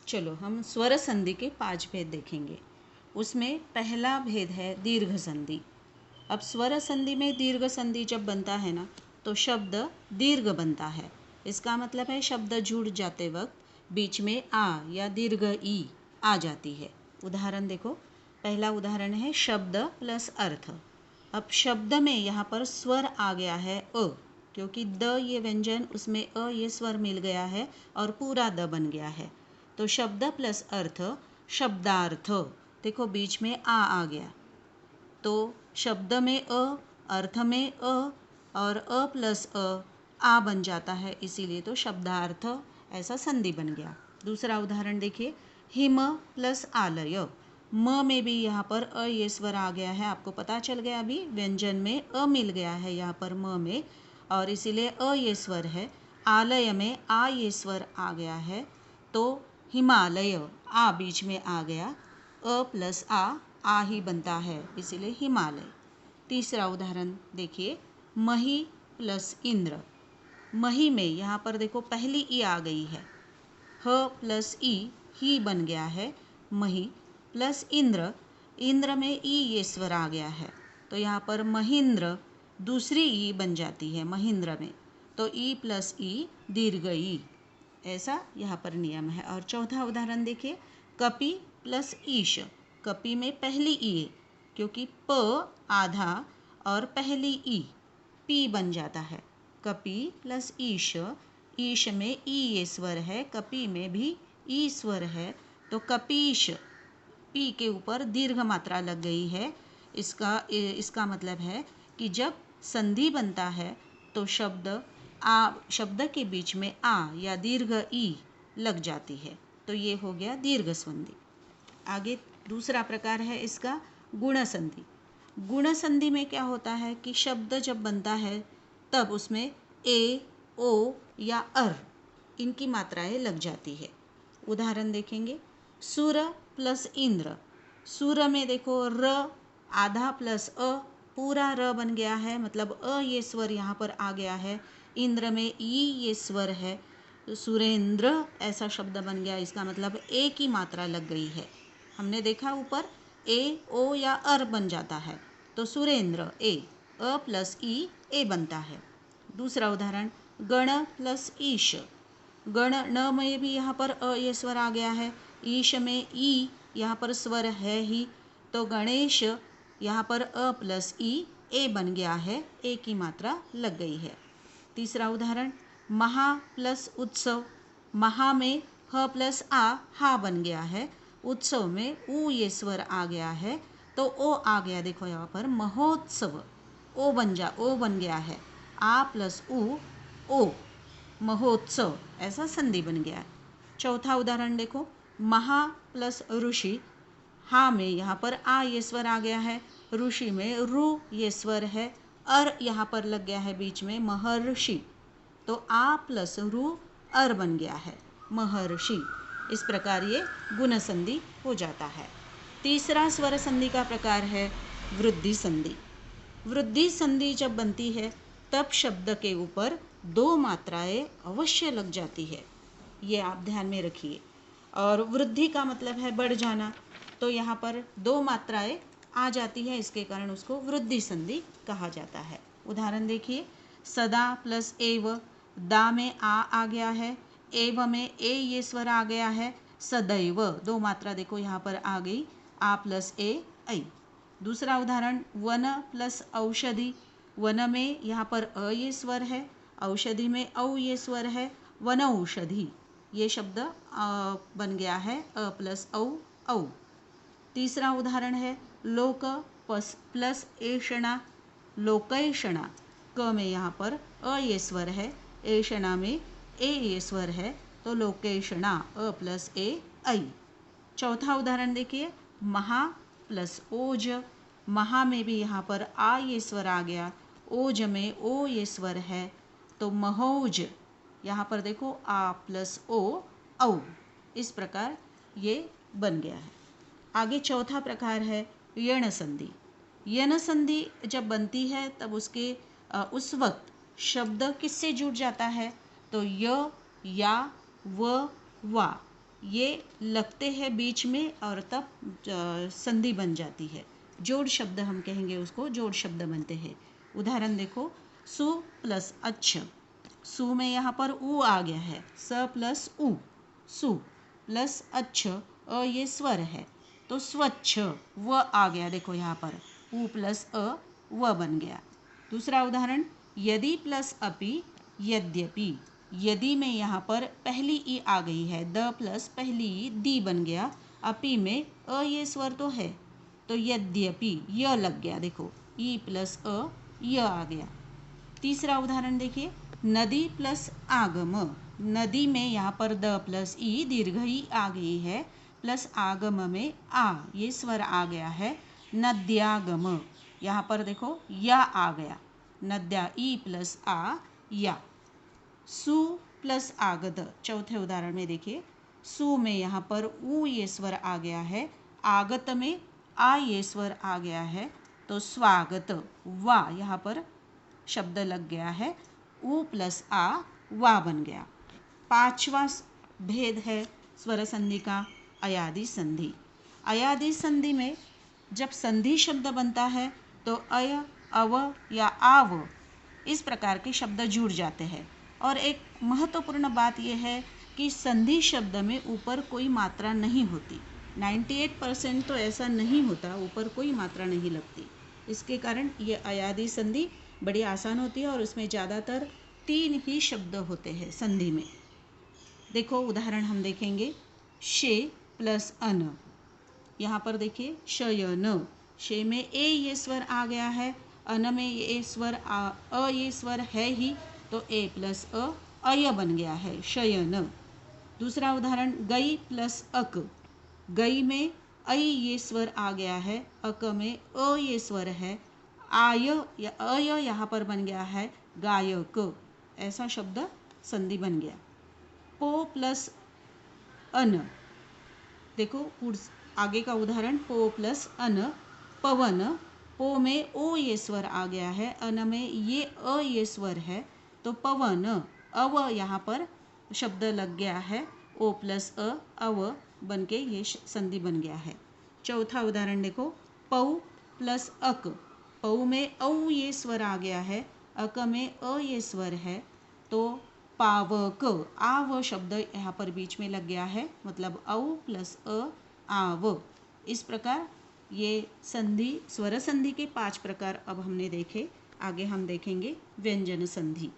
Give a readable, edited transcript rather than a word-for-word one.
चलो हम स्वर संधि के 5 भेद देखेंगे। उसमें पहला भेद है दीर्घ संधि। अब स्वर संधि में दीर्घ संधि जब बनता है ना, तो शब्द दीर्घ बनता है। इसका मतलब है शब्द जुड़ जाते वक्त बीच में आ या दीर्घ ई आ जाती है। उदाहरण देखो, पहला उदाहरण है शब्द प्लस अर्थ। अब शब्द में यहाँ पर स्वर आ गया है अ, क्योंकि द ये व्यंजन उसमें अ ये स्वर मिल गया है और पूरा द बन गया है। तो शब्द प्लस अर्थ शब्दार्थ। देखो बीच में आ गया, तो शब्द में अ, अर्थ में अ और अ प्लस आ बन जाता है, इसीलिए तो शब्दार्थ ऐसा संधि बन गया। दूसरा उदाहरण देखिए, हिम प्लस आलय। म में भी यहाँ पर अ ये स्वर आ गया है, आपको पता चल गया अभी व्यंजन में अ मिल गया है यहाँ पर म में, और इसीलिए अ ये स्वर है। आलय में आ ये स्वर आ गया है, तो हिमालय आ बीच में आ गया, अ प्लस आ ही बनता है, इसीलिए हिमालय। तीसरा उदाहरण देखिए, मही प्लस इंद्र। मही में यहाँ पर देखो पहली ई आ गई है, ह प्लस ई ही बन गया है मही, प्लस इंद्र, इंद्र में ई ये स्वर आ गया है, तो यहाँ पर महेंद्र दूसरी ई बन जाती है महेंद्र में, तो ई प्लस ई दीर्घ ई, ऐसा यहाँ पर नियम है। और चौथा उदाहरण देखिए, कपि प्लस ईश। कपि में पहली ई, क्योंकि प आधा और पहली ई पी बन जाता है, कपि प्लस ईश। ईश में ई ये स्वर है, कपि में भी ई स्वर है, तो कपीश पी के ऊपर दीर्घ मात्रा लग गई है। इसका मतलब है कि जब संधि बनता है तो शब्द के बीच में आ या दीर्घ ई लग जाती है, तो ये हो गया दीर्घ संधि। आगे दूसरा प्रकार है इसका गुण संधि। गुण संधि में क्या होता है कि शब्द जब बनता है तब उसमें ए, ओ या अर इनकी मात्राएं लग जाती है। उदाहरण देखेंगे, सुर प्लस इंद्र। सुर में देखो र आधा प्लस अ पूरा र बन गया है, मतलब अ ये स्वर यहाँ पर आ गया है। इंद्र में ई ये स्वर है, तो सुरेंद्र ऐसा शब्द बन गया, इसका मतलब ए की मात्रा लग गई है। हमने देखा ऊपर ए, ओ या अर बन जाता है, तो सुरेंद्र ए, अ प्लस ई ए बनता है। दूसरा उदाहरण, गण प्लस ईश। गण न में भी यहाँ पर अ ये स्वर आ गया है, ईश में ई यहाँ पर स्वर है ही, तो गणेश यहाँ पर अ प्लस ई ए बन गया है, ए की मात्रा लग गई है। तीसरा उदाहरण, महा प्लस उत्सव। महा में ह प्लस आ हा बन गया है, उत्सव में ऊ ये स्वर आ गया है, तो ओ आ गया, देखो यहाँ पर महोत्सव, ओ बन गया है, आ प्लस ऊ ओ महोत्सव ऐसा संधि बन गया है। चौथा उदाहरण देखो, महा प्लस ऋषि। हा में यहाँ पर आ ये स्वर आ गया है, ऋषि में रू ये स्वर है, अर यहाँ पर लग गया है बीच में महर्षि, तो आ प्लस रू अर बन गया है महर्षि। इस प्रकार ये गुण संधि हो जाता है। तीसरा स्वर संधि का प्रकार है वृद्धि संधि। वृद्धि संधि जब बनती है तब शब्द के ऊपर दो मात्राएं अवश्य लग जाती है, ये आप ध्यान में रखिए। और वृद्धि का मतलब है बढ़ जाना, तो यहाँ पर दो मात्राएं आ जाती है, इसके कारण उसको वृद्धि संधि कहा जाता है। उदाहरण देखिए, सदा प्लस एव। दा में आ गया है, एव में ए ये स्वर आ गया है, सदैव दो मात्रा देखो यहाँ पर आ गई, आ प्लस ए ऐ। दूसरा उदाहरण, वन प्लस औषधि। वन में यहाँ पर अ ये स्वर है, औषधि में औ ये स्वर है, वन औषधि ये शब्द बन गया है अ प्लस औ औ। तीसरा उदाहरण है लोक प्लस ऐषणा। लोकैषणा। क में यहाँ पर अ ये स्वर है, ऐषणा में ए ये स्वर है, तो लोकैषणा अ प्लस ए ऐ। चौथा उदाहरण देखिए, महा प्लस ओज। महा में भी यहाँ पर आ ये स्वर आ गया, ओज में ओ ये स्वर है, तो महोज यहाँ पर देखो आ प्लस ओ औ। इस प्रकार ये बन गया है। आगे चौथा प्रकार है यण संधि। यण संधि जब बनती है तब उस वक्त शब्द किससे जुड़ जाता है, तो य, या, व, वा ये लगते हैं बीच में और तब संधि बन जाती है। जोड़ शब्द हम कहेंगे उसको, जोड़ शब्द बनते हैं। उदाहरण देखो, सु प्लस अच्छ, सु में यहाँ पर उ आ गया है, स प्लस उ, सु प्लस अच्छ, ये स्वर है तो स्वच्छ, व आ गया, देखो यहाँ पर उ प्लस अ, व बन गया। दूसरा उदाहरण, यदि प्लस अपि, यद्यपि, यदि में यहाँ पर पहली ई आ गई है, द प्लस पहली ई दी बन गया, अपि में अ ये स्वर तो है तो यद्यपि य लग गया, देखो ई प्लस अ, य आ गया। तीसरा उदाहरण देखिए, नदी प्लस आगम, नदी में यहाँ पर द प्लस ई दीर्घ ई आ गई है, प्लस आगम में आ ये स्वर आ गया है, नद्यागम, यहाँ पर देखो या आ गया, नद्या ई प्लस आ या। सु प्लस आगध, चौथे उदाहरण में देखिए, सु में यहाँ पर उ ये स्वर आ गया है, आगत में आ ये स्वर आ गया है तो स्वागत, वा यहाँ पर शब्द लग गया है, उ प्लस आ वा बन गया। पांचवा भेद है स्वर संधि का अयादि संधि। अयादि संधि में जब संधि शब्द बनता है तो अय, अव या आव इस प्रकार के शब्द जुड़ जाते हैं। और एक महत्वपूर्ण बात यह है कि संधि शब्द में ऊपर कोई मात्रा नहीं होती। 98% तो ऐसा नहीं होता, ऊपर कोई मात्रा नहीं लगती। इसके कारण ये अयादि संधि बड़ी आसान होती है और उसमें ज़्यादातर 3 ही शब्द होते हैं संधि में। देखो उदाहरण हम देखेंगे, शे प्लस अन, यहाँ पर देखिए शयन, शे में ए ये स्वर आ गया है, अन में ये स्वर अ ये स्वर है ही तो ए प्लस अ, अय बन गया है, शयन। दूसरा उदाहरण, गई प्लस अक, गई में ऐ ये स्वर आ गया है, अक में अ ये स्वर है, आय या अय यहाँ पर बन गया है, गायक, ऐसा शब्द संधि बन गया। पो प्लस अन, देखो आगे का उदाहरण, पो प्लस अन, पवन, पो में ओ ये स्वर आ गया है, अन में ये अ ये स्वर है तो पवन, अव यहाँ पर शब्द लग गया है, ओ प्लस अ, अव बन के ये संधि बन गया है। चौथा उदाहरण देखो, पौ प्लस अक, पौ में औ ये स्वर आ गया है, अक में अ ये स्वर है तो पावक, आव शब्द यहाँ पर बीच में लग गया है, मतलब औ प्लस अ, आव। इस प्रकार ये संधि, स्वर संधि के 5 प्रकार अब हमने देखे। आगे हम देखेंगे व्यंजन संधि।